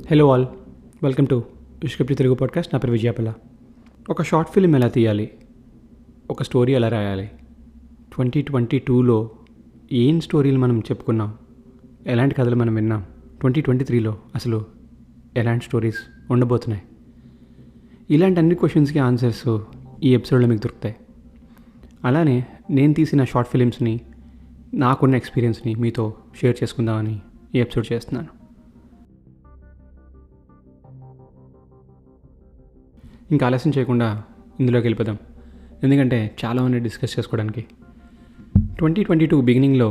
Hello all, welcome to script Telugu podcast. నా పేరు విజయపల్ల. ఒక షార్ట్ ఫిల్మ్ ఎలా తీయాలి, ఒక స్టోరీ ఎలా రాయాలి, 2022లో ఏం స్టోరీలు మనం చెప్పుకున్నాం, ఎలాంటి కథలు మనం విన్నాం, 2023లో అసలు ఎలాంటి స్టోరీస్ ఉండబోతున్నాయి, ఇలాంటి అన్ని క్వశ్చన్స్కి ఆన్సర్స్ ఈ ఎపిసోడ్లో మీకు దొరుకుతాయి. అలానే నేను తీసిన షార్ట్ ఫిలిమ్స్ని, నాకున్న ఎక్స్పీరియన్స్ని మీతో షేర్ చేసుకుందామని ఈ ఎపిసోడ్ చేస్తున్నాను. ఇంకా ఆలస్యం చేయకుండా ఇందులోకి వెళ్ళిపోదాం, ఎందుకంటే చాలా ఉన్నాయి డిస్కస్ చేసుకోవడానికి. 2022 బిగినింగ్లో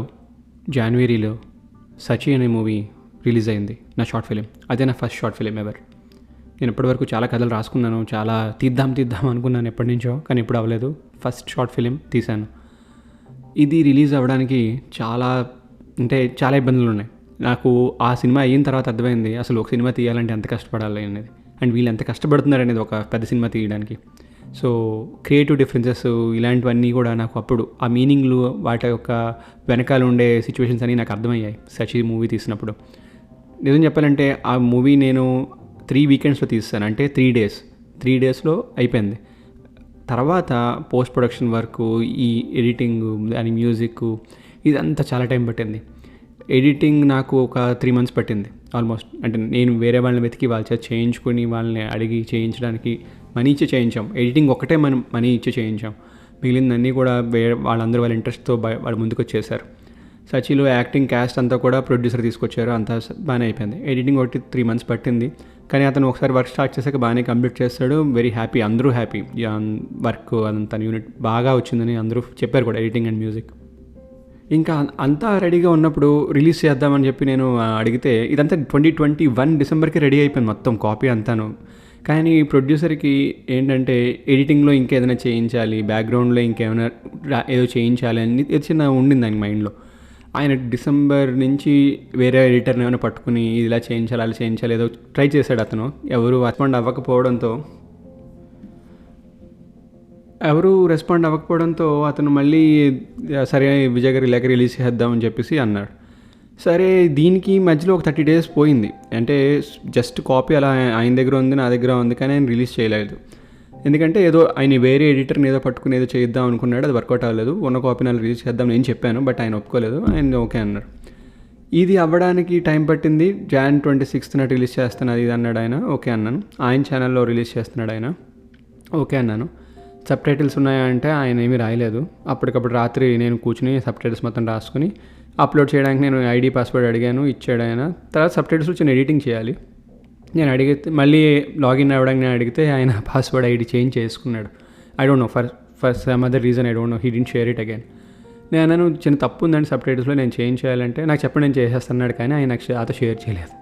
జనవరిలో సచి అనే మూవీ రిలీజ్ అయింది, నా షార్ట్ ఫిలిం. అదే నా ఫస్ట్ షార్ట్ ఫిలిం ఎవర్. నేను ఇప్పటివరకు చాలా కథలు రాసుకున్నాను, చాలా తీద్దాం అనుకున్నాను ఎప్పటి నుంచో, కానీ ఇప్పుడు అవ్వలేదు. ఫస్ట్ షార్ట్ ఫిలిం తీశాను. ఇది రిలీజ్ అవ్వడానికి చాలా ఇబ్బందులు ఉన్నాయి. నాకు ఆ సినిమా అయిన తర్వాత అర్థమైంది అసలు ఒక సినిమా తీయాలంటే ఎంత కష్టపడాలి అనేది, అండ్ వీళ్ళు ఎంత కష్టపడుతున్నారు అనేది ఒక పెద్ద సినిమా తీయడానికి. సో క్రియేటివ్ డిఫరెన్సెస్ ఇలాంటివన్నీ కూడా నాకు అప్పుడు ఆ మీనింగ్లు, వాటి యొక్క వెనకాల ఉండే సిచ్యువేషన్స్ అన్నీ నాకు అర్థమయ్యాయి సచి మూవీ తీసినప్పుడు. నిజం చెప్పాలంటే ఆ మూవీ నేను 3 వీకెండ్స్లో తీస్తాను, అంటే 3 డేస్లో అయిపోయింది. తర్వాత పోస్ట్ ప్రొడక్షన్ వర్క్, ఈ ఎడిటింగ్, దాని మ్యూజిక్, ఇదంతా చాలా టైం పట్టింది. ఎడిటింగ్ నాకు ఒక 3 months పట్టింది ఆల్మోస్ట్. అంటే నేను వేరే వాళ్ళని వెతికి వాళ్ళ చేత చేయించుకొని, వాళ్ళని అడిగి చేయించడానికి మనీ ఇచ్చి చేయించాం. ఎడిటింగ్ ఒకటే మనం మనీ ఇచ్చి చేయించాం, మిగిలిందన్నీ కూడా వాళ్ళందరూ వాళ్ళ ఇంట్రెస్ట్తో వాళ్ళు ముందుకు వచ్చేసారు. సచిలో యాక్టింగ్ క్యాస్ట్ అంతా కూడా ప్రొడ్యూసర్ తీసుకొచ్చారు, అంతా బాగానే అయిపోయింది. ఎడిటింగ్ ఒకటి 3 months పట్టింది, కానీ అతను ఒకసారి వర్క్ స్టార్ట్ చేశాక బాగానే కంప్లీట్ చేస్తాడు. వెరీ హ్యాపీ, అందరూ హ్యాపీ. వర్క్ అదంతా యూనిట్ బాగా వచ్చిందని అందరూ చెప్పారు కూడా, ఎడిటింగ్ అండ్ మ్యూజిక్. ఇంకా అంతా రెడీగా ఉన్నప్పుడు రిలీజ్ చేద్దామని చెప్పి నేను అడిగితే, ఇదంతా 2021 డిసెంబర్కి రెడీ అయిపోయింది మొత్తం కాపీ అంతాను. కానీ ప్రొడ్యూసర్కి ఏంటంటే ఎడిటింగ్లో ఇంకేదైనా చేయించాలి, బ్యాక్గ్రౌండ్లో ఇంకేమైనా ఏదో చేయించాలి అని చిన్న ఉండింది ఆయన మైండ్లో. ఆయన డిసెంబర్ నుంచి వేరే ఎడిటర్ని ఏమైనా పట్టుకుని ఇలా చేయించాలి, అలా చేయించాలి ఏదో ట్రై చేశాడు. అతను ఎవరు రెస్పాండ్ అవ్వకపోవడంతో అతను మళ్ళీ సరే విజయ్ గారు ఇలాగ రిలీజ్ చేద్దామని చెప్పేసి అన్నాడు. సరే, దీనికి మధ్యలో ఒక 30 days పోయింది. అంటే జస్ట్ కాపీ అలా ఆయన దగ్గర ఉంది, నా దగ్గర ఉంది, కానీ ఆయన రిలీజ్ చేయలేదు. ఎందుకంటే ఏదో ఆయన వేరే ఎడిటర్ని ఏదో పట్టుకుని ఏదో చేద్దాం అనుకున్నాడు, అది వర్కౌట్ అవ్వలేదు. ఉన్న కాపీ నేను రిలీజ్ చేద్దాం నేను చెప్పాను, బట్ ఆయన ఒప్పుకోలేదు. ఆయన ఓకే అన్నాడు. ఇది అవ్వడానికి టైం పట్టింది. Jan 26th రిలీజ్ చేస్తాను అది ఇది అన్నాడు ఆయన. ఓకే అన్నాను. ఆయన ఛానల్లో రిలీజ్ చేస్తున్నాడు ఆయన. ఓకే అన్నాను. సబ్ టైటిల్స్ ఉన్నాయా అంటే ఆయన ఏమీ రాయలేదు. అప్పటికప్పుడు రాత్రి నేను కూర్చుని సబ్ టైటిల్స్ మొత్తం రాసుకుని అప్లోడ్ చేయడానికి నేను ఐడి పాస్వర్డ్ అడిగాను, ఇచ్చాడు ఆయన. తర్వాత సబ్ టైటిల్స్ చిన్న ఎడిటింగ్ చేయాలి. నేను అడిగితే మళ్ళీ లాగిన్ అవ్వడానికి నేను అడిగితే ఆయన పాస్వర్డ్ ఐడి చేంజ్ చేసుకున్నాడు. I don't no for some other reason, I don't no, he didn't share it again. నేను అన్నాను చిన్న తప్పు ఉందండి సబ్ టైటిల్స్లో, నేను చేంజ్ చేయాలంటే నాకు చెప్పండి నేను చేసేస్తున్నాడు, కానీ ఆయన నాకు అత షేర్ చేయలేదు.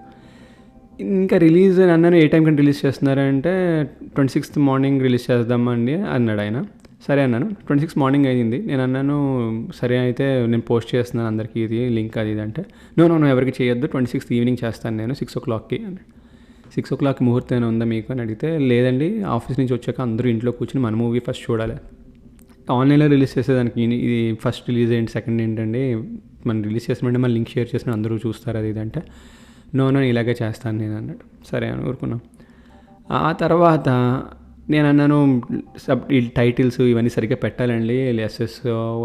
ఇంకా రిలీజ్ అన్నాను, ఏ టైంకి రిలీజ్ చేస్తున్నారంటే 26th మార్నింగ్ రిలీజ్ చేద్దామండి అన్నాడు ఆయన. సరే అన్నాను. 26th మార్నింగ్ అయింది. నేను అన్నాను సరే అయితే నేను పోస్ట్ చేస్తున్నాను అందరికీ ఇది లింక్ అది ఇది అంటే, నో ఎవరికి చేయొద్దు, 26th ఈవినింగ్ చేస్తాను నేను 6 o'clockకి అని. 6 o'clock ముహూర్తం ఉందా మీకు అని అడిగితే, లేదండి ఆఫీస్ నుంచి వచ్చాక అందరూ ఇంట్లో కూర్చుని మన మూవీ ఫస్ట్ చూడాలి, ఆన్లైన్లో రిలీజ్ చేసేదానికి ఇది ఫస్ట్ రిలీజ్ ఏంటి, సెకండ్ ఏంటండి, మనం రిలీజ్ చేసినట్టే మన లింక్ షేర్ చేసిన అందరూ చూస్తారు అది ఇది అంటే, నో ఇలాగే చేస్తాను నేను అన్నాడు. సరే అని ఊరుకున్నాం. ఆ తర్వాత నేను అన్నాను ఈ టైటిల్స్ ఇవన్నీ సరిగ్గా పెట్టాలండి, ఎస్ఎస్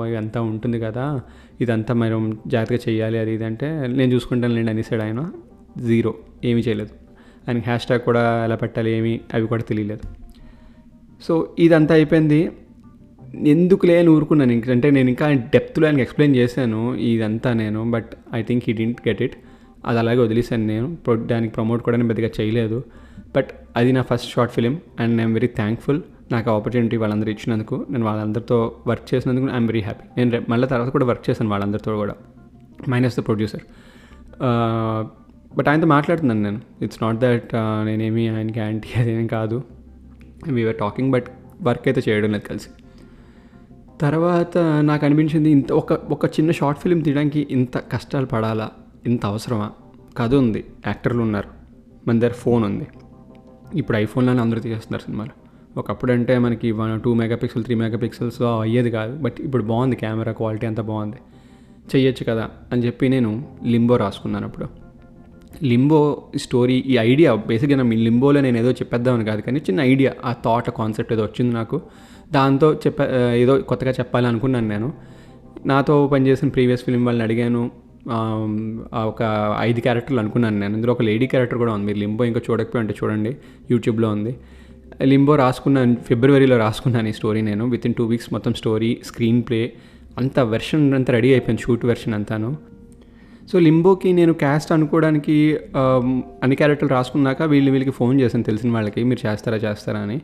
ఇదంతా ఉంటుంది కదా, ఇదంతా మనం జాగ్రత్తగా చేయాలి అది ఇది అంటే, నేను చూసుకుంటాను లేండి అనేసాడు ఆయన. 0 ఏమీ చేయలేదు. ఆయనకి హ్యాష్ ట్యాగ్ కూడా ఎలా పెట్టాలి అవి కూడా తెలియలేదు. సో ఇదంతా అయిపోయింది. ఎందుకు లేని ఊరుకున్నాను. అంటే నేను ఇంకా డెప్త్లో ఆయనకి ఎక్స్ప్లెయిన్ చేశాను ఇదంతా నేను, but I think he didn't get it. అది అలాగే వదిలేసాను నేను. దానికి ప్రమోట్ కూడా నేను పెద్దగా చేయలేదు. బట్ అది నా first short film and I'm very thankful. నాకు ఆపర్చునిటీ వాళ్ళందరూ ఇచ్చినందుకు, నేను వాళ్ళందరితో వర్క్ చేసినందుకు ఐఎమ్ వెరీ హ్యాపీ. నేను మళ్ళీ తర్వాత కూడా వర్క్ చేశాను వాళ్ళందరితో కూడా, మైనస్ ద ప్రొడ్యూసర్. బట్ ఆయనతో మాట్లాడుతున్నాను నేను. ఇట్స్ నాట్ దట్ నేనేమి ఆయనకి యాంటీ అదేం కాదు. వీఆర్ టాకింగ్, బట్ వర్క్ అయితే చేయడం లేదు కలిసి. తర్వాత నాకు అనిపించింది ఇంత ఒక చిన్న షార్ట్ ఫిలిం తీయడానికి ఇంత కష్టాలు పడాలా, ఇంత అవసరమా? కథ ఉంది, యాక్టర్లు ఉన్నారు, మన దగ్గర ఫోన్ ఉంది. ఇప్పుడు ఐఫోన్లోనే అందరూ తీసేస్తున్నారు సినిమాలు. ఒకప్పుడు అంటే మనకి 2 megapixels 3 megapixels అయ్యేది కాదు, బట్ ఇప్పుడు బాగుంది, కెమెరా క్వాలిటీ అంతా బాగుంది, చెయ్యొచ్చు కదా అని చెప్పి నేను లింబో రాసుకున్నాను. అప్పుడు లింబో స్టోరీ ఈ ఐడియా బేసిక్గా నా లింబోలో నేను ఏదో చెప్పేద్దామని కాదు, కానీ చిన్న ఐడియా, ఆ థాట్ కాన్సెప్ట్ ఏదో వచ్చింది నాకు. దాంతో ఏదో కొత్తగా చెప్పాలి అనుకున్నాను నేను. నాతో పనిచేసిన ప్రీవియస్ ఫిల్మ్ వాళ్ళని అడిగాను. ఒక 5 క్యారెక్టర్లు అనుకున్నాను నేను. ఇందులో ఒక లేడీ క్యారెక్టర్ కూడా ఉంది. మీరు లింబో ఇంకా చూడకపోయి అంటే చూడండి, యూట్యూబ్లో ఉంది. లింబో రాసుకున్నాను, ఫిబ్రవరిలో రాసుకున్నాను ఈ స్టోరీ నేను. విత్ ఇన్ 2 వీక్స్ మొత్తం స్టోరీ, స్క్రీన్ ప్లే అంతా వెర్షన్ అంతా రెడీ అయిపోయింది, షూట్ వెర్షన్ అంతాను. సో లింబోకి నేను క్యాస్ట్ అనుకోవడానికి అన్ని క్యారెక్టర్లు రాసుకున్నాక వీళ్ళకి ఫోన్ చేశాను తెలిసిన వాళ్ళకి, మీరు చేస్తారా అని.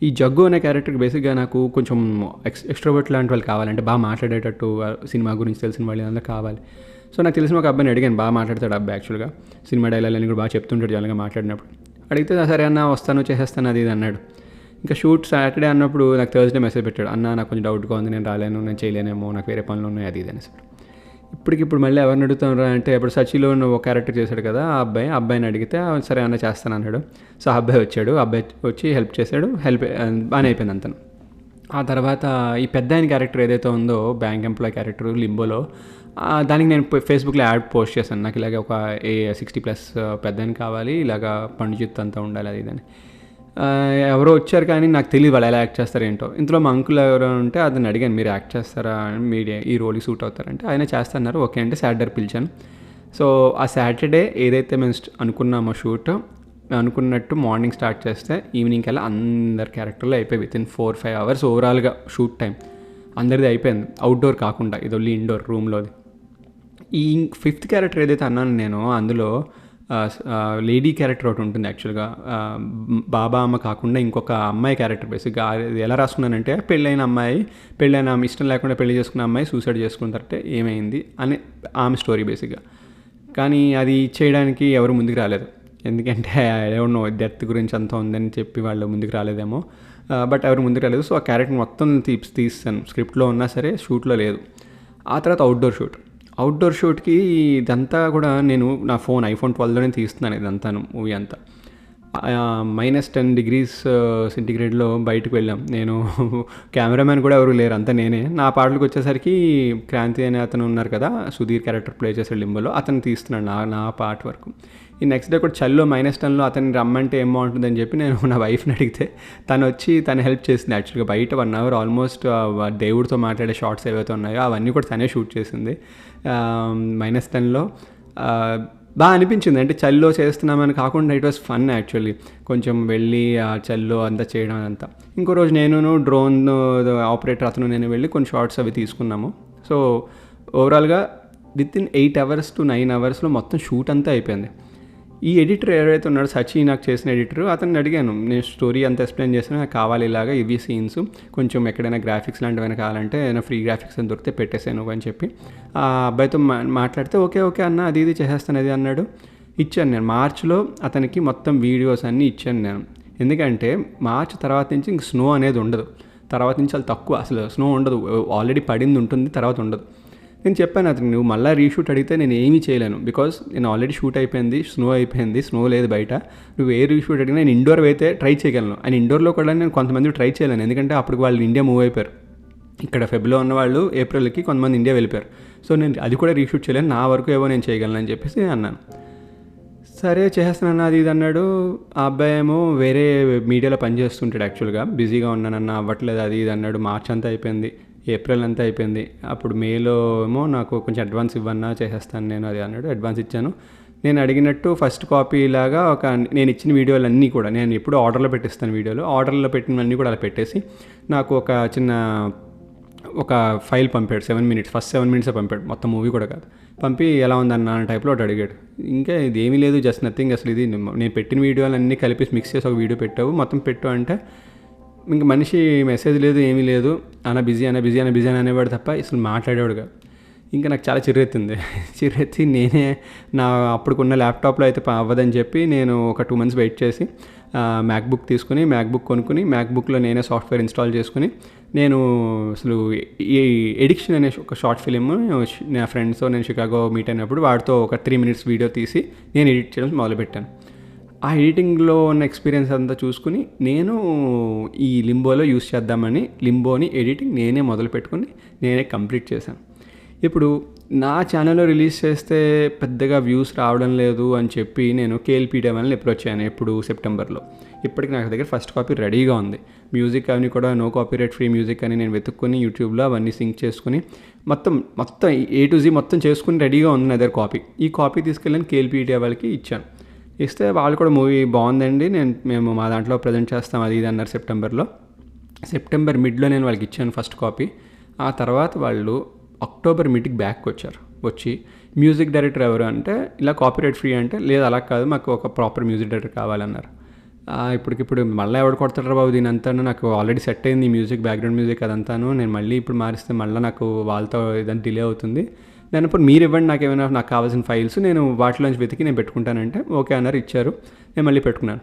ఈ జగ్గు అనే క్యారెక్టర్కి బేసిక్గా నాకు కొంచెం ఎక్స్ట్రోవర్ట్ లాంటి వాళ్ళు కావాలంటే, బాగా మాట్లాడేటట్టు, సినిమా గురించి తెలిసిన వాళ్ళు అంతా కావాలి. సో నాకు తెలిసిన ఒక అబ్బాయిని అడిగాను, బాగా మాట్లాడతాడు అబ్బాయి యాక్చువల్గా, సినిమా డైలాగులు కూడా బాగా చెప్తుంటాడు జనరల్గా మాట్లాడినప్పుడు. అడిగితే సరే అన్న వస్తాను చేసేస్తాను అది ఇది అన్నాడు. ఇంకా షూట్ సాటర్డే అన్నప్పుడు నాకు థర్స్డే మెసేజ్ పెట్టాడు, అన్న నాకు కొంచెం డౌట్గా ఉంది, నేను రాలేను, నేను చేయలేనేమో, నాకు వేరే పనులు ఉన్నాయి అది ఇది అనేసి. ఇప్పటికిప్పుడు మళ్ళీ ఎవరిని అడుగుతాను అంటే, ఇప్పుడు సచిలో ఒక క్యారెక్టర్ చేశాడు కదా ఆ అబ్బాయిని అడిగితే సరే అన్న చేస్తాను అన్నాడు. సో ఆ అబ్బాయి వచ్చాడు, అబ్బాయి వచ్చి హెల్ప్ చేశాడు, బాగానే అయిపోయింది అంతను. ఆ తర్వాత ఈ పెద్ద ఆయన క్యారెక్టర్ ఏదైతే ఉందో, బ్యాంక్ ఎంప్లాయ్ క్యారెక్టర్ లింబోలో, దానికి నేను ఫేస్బుక్లో యాడ్ పోస్ట్ చేశాను, నాకు ఇలాగ ఒక 60+ పెద్ద ఆయన కావాలి, ఇలాగ పండు చిత్తు అంతా ఉండాలి అది ఇదని. ఎవరో వచ్చారు కానీ నాకు తెలియదు వాళ్ళు ఎలా యాక్ట్ చేస్తారు ఏంటో. ఇందులో మా అంకుల్ ఎవరో ఉంటే అతను అడిగాను, మీరు యాక్ట్ చేస్తారా, మీరు ఈ రోల్కి సూట్ అవుతారంటే ఆయన చేస్తున్నారు, ఓకే అంటే సాటర్డే పిలిచాను. సో ఆ సాటర్డే ఏదైతే మేము అనుకున్నామో షూట్, అనుకున్నట్టు మార్నింగ్ స్టార్ట్ చేస్తే ఈవినింగ్ కల్లా అందరి క్యారెక్టర్లు అయిపోయి విత్ ఇన్ 4-5 అవర్స్ ఓవరాల్గా షూట్ టైం అందరిది అయిపోయింది. అవుట్డోర్ కాకుండా ఇది ఓన్లీ ఇండోర్ రూమ్లోది. ఈ 5th క్యారెక్టర్ ఏదైతే అన్నాను నేను, అందులో లేడీ క్యారెక్టర్ ఒకటి ఉంటుంది యాక్చువల్గా, బాబా అమ్మ కాకుండా ఇంకొక అమ్మాయి క్యారెక్టర్. బేసిక్గా అది ఎలా రాసుకున్నానంటే, పెళ్ళైన ఆమె ఇష్టం లేకుండా పెళ్లి చేసుకున్న అమ్మాయి సూసైడ్ చేసుకున్న తర్వాత ఏమైంది అని ఆమె స్టోరీ బేసిక్గా. కానీ అది చేయడానికి ఎవరు ముందుకు రాలేదు, ఎందుకంటే ఎవరినో డెత్ గురించి అంతా ఉందని చెప్పి వాళ్ళు ముందుకు రాలేదేమో, బట్ ఎవరు ముందుకు రాలేదు. సో ఆ క్యారెక్టర్ మొత్తం తీస్తాను, స్క్రిప్ట్లో ఉన్నా సరే షూట్లో లేదు. ఆ తర్వాత అవుట్డోర్ షూట్కి ఇదంతా కూడా నేను నా ఐఫోన్ 12లోనే తీస్తున్నాను ఇదంతాను, మూవీ అంతా. -10 degrees సెంటిగ్రేడ్లో బయటకు వెళ్ళాం. నేను కెమెరామ్యాన్ కూడా ఎవరు లేరు, అంతా నేనే. నా పాటలకు వచ్చేసరికి క్రాంతి అనే అతను ఉన్నారు కదా, సుధీర్ క్యారెక్టర్ ప్లే చేసే లింబోలో, అతను తీస్తున్నాడు నా పార్ట్ వరకు. ఈ నెక్స్ట్ డే కూడా చల్లో -10లో అతన్ని రమ్మంటే ఏం బాగుంటుందని చెప్పి నేను నా వైఫ్ని అడిగితే తను హెల్ప్ చేసింది. యాక్చువల్గా బయట 1 hour ఆల్మోస్ట్ దేవుడితో మాట్లాడే షార్ట్స్ ఏవైతే ఉన్నాయో అవన్నీ కూడా తనే షూట్ చేసింది -10లో. బాగా అనిపించింది, అంటే చల్లో చేస్తున్నామని కాకుండా ఇట్ వాస్ ఫన్ యాక్చువల్లీ. కొంచెం వెళ్ళి ఆ చల్లో అంతా చేయడం అంతా. ఇంకో రోజు నేను డ్రోన్ ఆపరేటర్ అతను నేను వెళ్ళి కొన్ని షార్ట్స్ అవి తీసుకున్నాము. సో ఓవరాల్గా with in 8 hours to 9 hours మొత్తం షూట్ అంతా అయిపోయింది. ఈ ఎడిటర్ ఎవరైతే ఉన్నాడో, సచి నాకు చేసిన ఎడిటర్, అతన్ని అడిగాను, నేను స్టోరీ అంతా ఎక్స్ప్లెయిన్ చేసినా నాకు కావాలి ఇలాగా ఇవి సీన్స్, కొంచెం ఎక్కడైనా గ్రాఫిక్స్ లాంటివైనా కావాలంటే ఏదైనా ఫ్రీ గ్రాఫిక్స్ అని దొరికితే పెట్టేసాను అని చెప్పి ఆ అబ్బాయితో మాట్లాడితే ఓకే అన్న అది ఇది చేసేస్తాను అది అన్నాడు. ఇచ్చాను నేను మార్చ్లో అతనికి మొత్తం వీడియోస్ అన్నీ ఇచ్చాను నేను. ఎందుకంటే మార్చ్ తర్వాత నుంచి ఇంక స్నో అనేది ఉండదు, తర్వాత నుంచి చాలా తక్కువ, అసలు స్నో ఉండదు, ఆల్రెడీ పడింది ఉంటుంది, తర్వాత ఉండదు. నేను చెప్పాను అతను, నువ్వు మళ్ళీ రీషూట్ అడిగితే నేను ఏమీ చేయలేను, బికాస్ నేను ఆల్రెడీ షూట్ అయిపోయింది, స్నో లేదు బయట, నువ్వు ఏ రీషూట్ అడిగినా నేను ఇండోర్ అయితే ట్రై చేయగలను. అండ్ ఇండోర్లో కూడా నేను కొంతమంది ట్రై చేయలేను, ఎందుకంటే అప్పుడు వాళ్ళు ఇండియా మూవ్ అయిపోయారు. ఇక్కడ ఫెబ్రవరిలో ఉన్న వాళ్ళు ఏప్రిల్కి కొంతమంది ఇండియా వెళ్ళిపోయారు. సో నేను అది కూడా రీషూట్ చేయలేను, నా వరకు ఏవో నేను చేయగలను అని చెప్పేసి అన్నాను. సరే చేస్తున్నాను అది ఇది అన్నాడు. ఆ అబ్బాయి ఏమో వేరే మీడియాలో పనిచేస్తుంటాడు యాక్చువల్గా, బిజీగా ఉన్నానన్న అవ్వట్లేదు అది ఇది అన్నాడు. మార్చ్ అంతా అయిపోయింది, ఏప్రిల్ అంతా అయిపోయింది. అప్పుడు మేలో ఏమో నాకు కొంచెం అడ్వాన్స్ ఇవ్వన్నా చేసేస్తాను నేను అది అన్నాడు. అడ్వాన్స్ ఇచ్చాను. నేను అడిగినట్టు ఫస్ట్ కాపీ లాగా నేను ఇచ్చిన వీడియోలన్నీ కూడా నేను ఎప్పుడు ఆర్డర్లో పెట్టిస్తాను, ఆర్డర్లో పెట్టినవన్నీ కూడా అలా పెట్టేసి నాకు ఒక ఫైల్ పంపాడు. 7 minutes, ఫస్ట్ 7 minutes పంపాడు, మొత్తం మూవీ కూడా కాదు. పంపి ఎలా ఉందన్న టైప్లో ఒకటి అడిగాడు. ఇంకా ఇది ఏమీ లేదు, జస్ట్ నథింగ్, అసలు ఇది నేను పెట్టిన వీడియోలన్నీ కలిపి మిక్స్ చేసి ఒక వీడియో పెట్టావు, మొత్తం పెట్టు అంటే ఇంక మనిషి మెసేజ్ లేదు ఏమీ లేదు, బిజీ అనేవాడు తప్ప అసలు మాట్లాడేవాడుగా. ఇంకా నాకు చాలా చిర్రెత్తి నేనే అప్పుడుకున్న ల్యాప్టాప్లో అయితే అవ్వదని చెప్పి నేను ఒక 2 months వెయిట్ చేసి మ్యాక్బుక్ కొనుక్కుని మ్యాక్బుక్లో నేనే సాఫ్ట్వేర్ ఇన్స్టాల్ చేసుకుని నేను అసలు ఈ ఎడిక్షన్ అనే ఒక షార్ట్ ఫిలిం నా ఫ్రెండ్స్తో నేను షికాగో మీట్ అయినప్పుడు వాడితో ఒక 3 minutes వీడియో తీసి నేను ఎడిట్ చేయడం మొదలుపెట్టాను. ఆ ఎడిటింగ్లో ఉన్న ఎక్స్పీరియన్స్ అంతా చూసుకుని నేను ఈ లింబోలో యూస్ చేద్దామని లింబోని ఎడిటింగ్ నేనే మొదలు పెట్టుకుని నేనే కంప్లీట్ చేశాను. ఇప్పుడు నా ఛానల్లో రిలీజ్ చేస్తే పెద్దగా వ్యూస్ రావడం లేదు అని చెప్పి నేను కేఎల్పీటీ వాళ్ళని అప్రోచ్ అయ్యాను ఎప్పుడు సెప్టెంబర్లో. ఇప్పటికి నాకు దగ్గర ఫస్ట్ కాపీ రెడీగా ఉంది. మ్యూజిక్ అవన్నీ కూడా నో కాపీరైట్ ఫ్రీ మ్యూజిక్ అని నేను వెతుక్కొని యూట్యూబ్లో అవన్నీ సింక్ చేసుకుని మొత్తం A to Z మొత్తం చేసుకుని రెడీగా ఉంది నా దగ్గర కాపీ. ఈ కాపీ తీసుకెళ్ళి కేఎల్పీటీ వాళ్ళకి ఇచ్చాను. ఇస్తే వాళ్ళు కూడా మూవీ బాగుందండి, మేము మా దాంట్లో ప్రజెంట్ చేస్తాం అది ఇది అన్నారు సెప్టెంబర్ మిడ్లో నేను వాళ్ళకి ఇచ్చాను ఫస్ట్ కాపీ. ఆ తర్వాత వాళ్ళు అక్టోబర్ మిడ్కి బ్యాక్ వచ్చి మ్యూజిక్ డైరెక్టర్ ఎవరు అంటే ఇలా కాపీరైట్ ఫ్రీ అంటే లేదు అలా కాదు, మాకు ఒక ప్రాపర్ మ్యూజిక్ డైరెక్టర్ కావాలన్నారు. ఇప్పటికిప్పుడు మళ్ళీ ఎవడు కొడతాడు బాబు దీని అంతాను, నాకు ఆల్రెడీ సెట్ అయింది మ్యూజిక్, బ్యాక్గ్రౌండ్ మ్యూజిక్ అదంతాను, నేను మళ్ళీ ఇప్పుడు మారిస్తే మళ్ళీ నాకు వాళ్ళతో ఇదంతా డిలే అవుతుంది, నేను ఇప్పుడు మీరు ఇవ్వండి నాకు ఏమైనా నాకు కావాల్సిన ఫైల్స్ నేను వాటిలోంచి వెతికి నేను పెట్టుకుంటానంటే ఓకే అన్నారు, ఇచ్చారు. నేను మళ్ళీ పెట్టుకున్నాను.